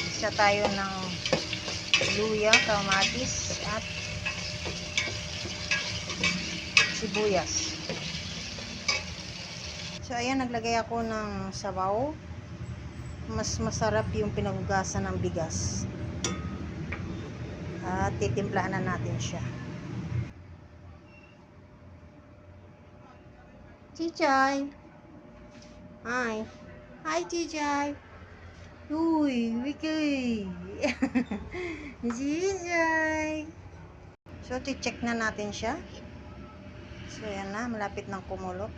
Isa tayo ng luya, kamatis, at sibuyas. So, ayan, naglagay ako ng sabaw. Mas masarap yung pinagugasan ng bigas. At titimplahan na natin siya. Chichay! Hi! Hi, Chichay! Uy, Wiki! Chichay! So, check na natin siya. So, yan na. Malapit ng kumulo.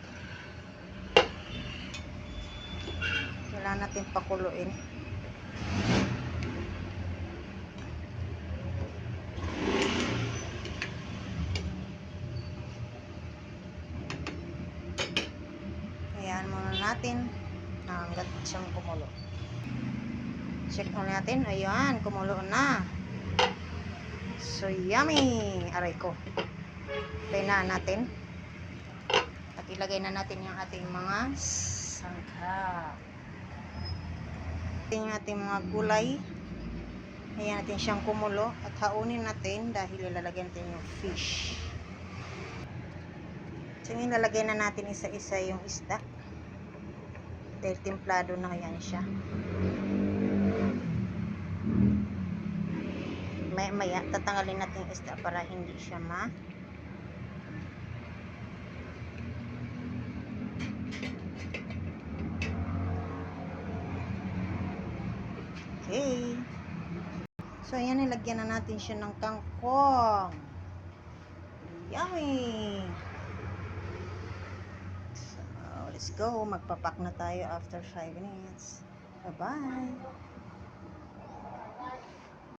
Kailangan natin pakuluin. Ayan muna natin hanggat siyang kumulo. Check na natin. Ayan, kumulo na. So, yummy! Aray ko. Tayo natin. At ilagay na natin yung ating mga sangkap. Yung ating mga gulay. Ayan natin siyang kumulo. At haunin natin dahil ilalagay natin yung fish. So, ilalagay na natin isa-isa yung isda. Dahil templado na yan siya. Maya tatanggalin natin yung isda para hindi siya Okay. So, ayan, nilagyan na natin siya ng kangkong. Yummy! So, let's go. Magpapak na tayo after 5 minutes. Bye-bye!